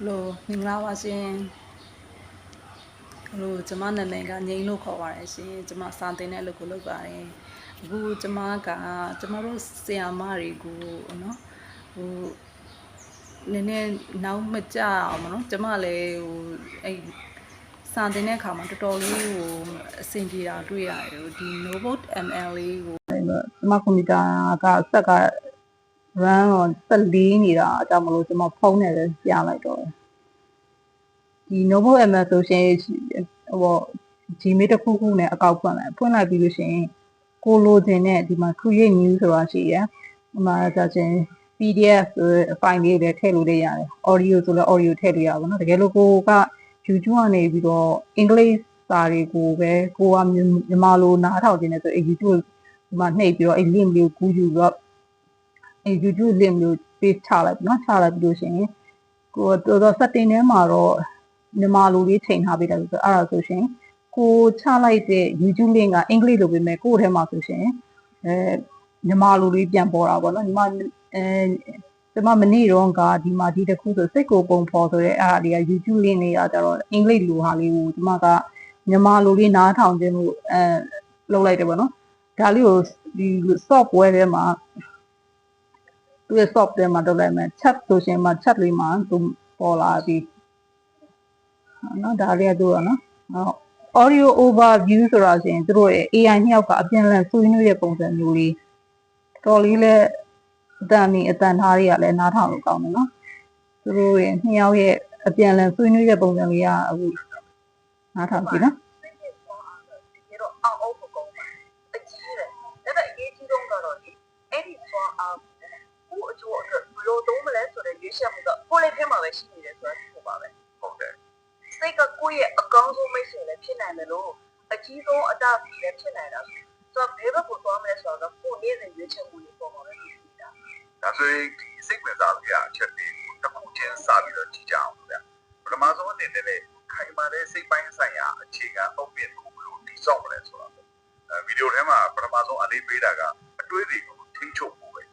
လို့မင်္ဂလာပါရှင်လို့ကျမနာမည်ကငိမ့်လို့ခေါ်ပါတယ်ရှင်ကျမစာသင်တဲ့အလုပ်ကိုလုပ်ပါတယ်အခုကျမတို့ဆရာမတွေကိုနော်ဟိုနည်းနည်းနောက်မကြအောင်နော်ကျမလည်းအဲ့စာသင်တဲ့အခါမှာတော်တော်လေးအဆင်ပြေတာတွေ့ရတယ်ဒီ Notebook ML လေးကိုကျမကွန်ပျူတာကစက်က run တော့14နေတာအကြောင်းမလို့ကျမဖုန်းနဲ့လည်းပြလိုက်တော့ဒီ Notebook ML ဆိုရှင်Gmail တစ်ခုနဲ့အကောင့်ဖွင့်လိုက်ပြီးလို့ရှိရင်ကိုလိုချင်တဲ့ဒီမှာ create new ဆိုတာရှိရယ်ဒီမှာဆိုရင် PDF ဆိုတဲ့ file လေးတွေထည့်လို့ရတယ် audio ဆိုလည်း audio ထည့်လို့ရပါတော့တကယ်လို့ကိုက YouTube ကနေပြီးတော့အင်္ဂလိပ်စာတွေကိုပဲကိုကမြန်မာလိုနားထောင်ခြင်းနဲ့ဆိုအဲ့ YouTube ဒီမှာနှိပ်ပြီးတော့အဲ့ link လေးကိုကူးယူတော့အဲ့ YouTube link မျိုး paste ချလိုက်နော်ချလိုက်ပြီးလို့ရှိရင်ကိုတော့ setting ထဲမှာတော့မြန်မာလိုလေးချိန်ထားပေးတယ်ဆိုတော့အဲ့ဒါဆိုရှင်ကိုချလိုက်တဲ့ YouTube link ကအင်္ဂလိပ်လိုပဲမဲ့ကိုယ့်ထဲမှာဆိုရှင်မြန်မာလိုလေးပြန်ပေါ်တာပေါ့နော်ကျမမနေ့တော့ကဒီမှာဒီတစ်ခုဆိုစိတ်ကိုပုံဖော်ဆိုတဲ့အဲ့ဒါလေးက YouTube link လေးကကြတော့အင်္ဂလိပ်လိုဟာလေးကိုကျမကမြန်မာလိုလေးနားထောင်ခြင်းလို့လုပ်လိုက်တယ်ပေါ့နော်ဒါလေးကိုဒီ software ထဲမှာသူရဲ့ software မှာလုပ်လိုက်မယ် chat ဆိုရှင်မှာ chat လေးမှာသူပေါ်လာပြီနော်ဒါလေးကသူ့ရနော် audio overview ဆိုတာရှင်သူတို့ရဲ့ AI နှစ်ယောက်ကအပြန်အလှန်ဆွေးနွေးတဲ့ပုံစံမျိုးလေးတော်လေးလဲအတန်ထားတွေကလည်းနားထောင်လို့ကောင်းတယ်နော်သူတို့ရဲ့နှစ်ယောက်ရဲ့အပြန်အလှန်ဆွေးနွေးတဲ့ပုံစံလေးကအခုနားထောင်ကြည့်နော်ကိုယ်လေးထဲမှာပဲရှိနေတယ်ဆိုတာသိဖို့ပါပဲဟုတ်တယ်စိတ်ကကိုယ့်ရဲ့အကောင်းဆုံးမိတ်ဆွေလည်းဖြစ်နိုင်တယ်လို့အကြီးဆုံးအတားကြီးလည်းဖြစ်နိုင်တာဆိုတော့ဘယ်ဘက်ကိုသွားမလဲဆိုတော့ကိုယ်နေ့စဉ်ရွေးချယ်မှုတွေပေါ်မှာပဲဖြစ်နေတာဒါဆိုရင်ဒီစိတ်ဝင်စားမှုရအချက်တွေတစ်ခုချင်းစပြီးတော့ကြည့်ကြအောင်ဗျပထမဆုံးအနေနဲ့လေခိုင်မာတဲ့စိတ်ပိုင်းဆိုင်ရာအခြေခံအုပ်မြစ်ကိုဘယ်လိုတည်ဆောက်မလဲဆိုတော့ဗီဒီယိုထဲမှာပထမဆုံးအလေးပေးတာကအတွေးတွေကိုထိန်းချုပ်ဖို့ပဲ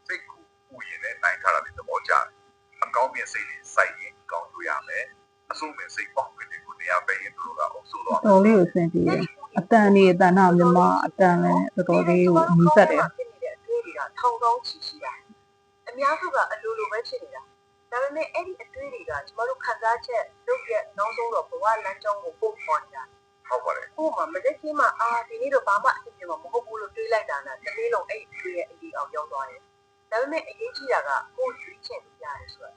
စိတ်ကိုပူရင်လည်းနိုင်ထားတာလေသဘောကျတယ်အကောင်းမြင်စိတ်တွေစိုက်ရင်ကောင်းလို့ရမယ်အဆိုးမြင်စိတ်ပေါက်တွေကိုနေရာပေးရင်တို့ကအုပ်ဆိုးတော့တော်လေးကိုဆင်ပြေတယ်အတန်တော့မြန်မာအတန်လည်းတော်တော်လေးကိုနီးစပ်တယ်ဖြစ်နေတဲ့အတွေးတွေကထောင်ကောင်းချီရှိတာအများစုကအလိုလိုပဲဖြစ်နေတာဒါပေမဲ့အဲ့ဒီအတွေးတွေကကျမတို့ခံစားချက်လုပ်ရက်နောက်ဆုံးတော့ဘဝလမ်းကြောင်းကိုပို့ပေါ်နေတာဟုတ်ပါတယ်ဟိုမှာမနေ့ကမှဒီနေ့တော့ဘာမှအဆင်ပြေမှာမဟုတ်ဘူးလို့တွေးလိုက်တာနဲ့တနေ့လုံးအဲ့ဒီရဲ့အကြီးအောင်ရောက်သွားတယ်ဒါပေမဲ့အရေးကြီးတာကကိုယ်ရွေးချယ်နေရတယ်ဆိုတော့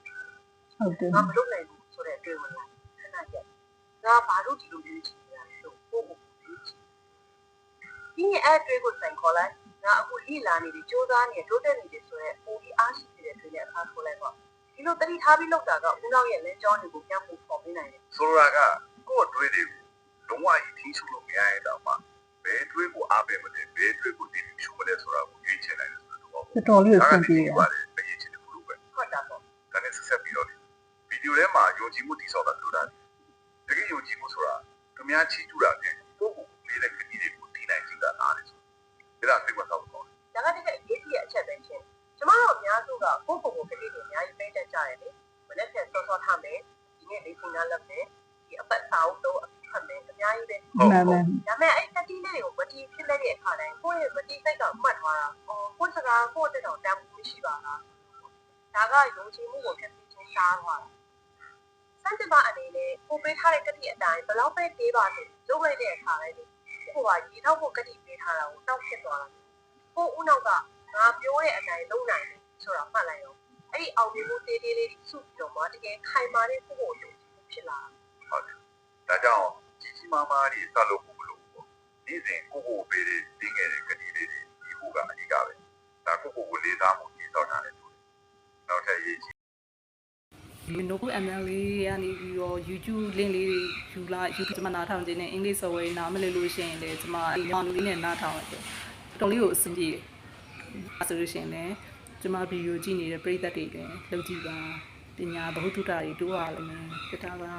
ဟုတ်တယ်ငါမလုပ်နိုင်ဘူးဆိုတဲ့အတွေ့ဝင်လာခဏကျငါဘာလို့ဒီလိုရွေးချယ်နေရလဲလို့ကိုယ့်ကိုရွေးချယ်ဒီအဲ့တွေ့ကိုစိုင်ခေါ်လိုက်ငါအခုလိလာနေပြီစူးစမ်းနေတိုးတက်နေတယ်ဆိုတော့ပိုပြီးအားရှိနေတဲ့တွေ့နဲ့အားထိုးလိုက်ပေါ့ဒီလိုတတိထားပြီးလောက်တာကဦးနောက်ရဲ့လမ်းကြောင်းတွေကိုပြန်ဖို့ပေါ်ပေးနိုင်တယ်ဆိုလိုတာကကိုယ့်အတွေ့တွေကိုလုံးဝကြီးထိရှုလို့မရရတော့မှဘယ်တွေ့ကိုအားပေးမလဲဘယ်တွေ့ကိုတည်ရှုမလဲဆိုတာကိုရွေးချယ်နိုင်တယ်ဆိုတော့တော်တော်လေးကိုဆင်ပြေတယ်အရေးကြီးတယ်လို့ပဲဟုတ်တာပေါ့ဒါနဲ့ဆက်ပြီးတော့ဗီဒီယိုထဲမှာယုံကြည်မှုတည်ဆောက်တာပြောတာတကယ်ယုံကြည်မှုဆိုတာသူများချီးကျူးတာနဲ့ကိုယ့်ကိုယ်လေးတဲ့ခရီးတွေကိုတည်နိုင်ကြတာအားလေဆိုဒါကစိတ်ဝင်စားဖို့ဒါကတကယ်အရေးကြီးတဲ့အချက်ပဲရှင်ကျမတို့အများစုကကိုယ့်ကိုယ်ကိုခရီးတွေအများကြီးပေးတတ်ကြတယ်လေမနေ့ကစောစောထားမယ်ဒီနေ့လေးခုနာလက်မယ်ဒီအပတ်စာအုပ်တော့အဖတ်မယ်အများကြီးပဲဟုတ်ပါဘူးဒါပေမဲ့အဲ့တတိလေးတွေကိုမတီးဖြစ်တဲ့အခါတိုင်းကိုယ့်ရဲ့မတီးစိတ်ကမှတ်ထားတာကိုယ့်စကားကိုယ့်တဲ့တော့တန်ဖိုးရှိပါလားဒါကယုံကြည်မှုကိုဖြစ်ပြီးချင်းရှားသွားတယ်စံတမအနေနဲ့ကိုပေးထားတဲ့ကတိအတိုင်းဘယ်လောက်ပဲပေးပါလို့လုပ်လိုက်တဲ့အခါတိုင်းကိုကရေထောက်ဖို့ကတိပေးထားတာကိုတောက်ဖြစ်သွားတာကိုဦးနောက်ကငါပြောတဲ့အတိုင်းလုပ်နိုင်တယ်ဆိုတာမှတ်လိုက်ရောအဲ့ဒီအောင်မြင်မှုတေးသေးလေးတွေစုပြီးတော့မှတကယ်ခိုင်မာတဲ့ကိုယ့်ကိုယုံကြည်မှုဖြစ်လာဟုတ်တယ်ဒါကြောင့်ကြီးကြီးမားမားကြီးစလုပ်ဖို့မလိုဘူးဒီစဉ်ကိုကိုပေးတဲ့တင်းငယ်တဲ့ကတိလေးတွေဒီခုကအဓိကပဲဒါကိုလေးစားမှုကြီးတော့တာလေနောက်ထပ်ရေးကြီးဒီ Notebook ML လေးကနေပြီးတော့ YouTube link လေးတွေယူလာ YouTube ကျမနားထောင်ခြင်းနဲ့အင်္ဂလိပ်စာဝေးနားမလည်လို့ရှိရင်လည်းကျမမြန်မာလူလေးနဲ့နားထောင်ရတယ်တော်လေးကိုအဆင်ပြေတယ်ဆိုလို့ရှိရင်လည်းကျမဗီဒီယိုကြည့်နေတဲ့ပရိသတ်တွေလည်းလုပ်ကြည့်ပါပညာဘ ഹു တုတ္တတွေတိုးရလိမ့်မယ်ပြတာပါ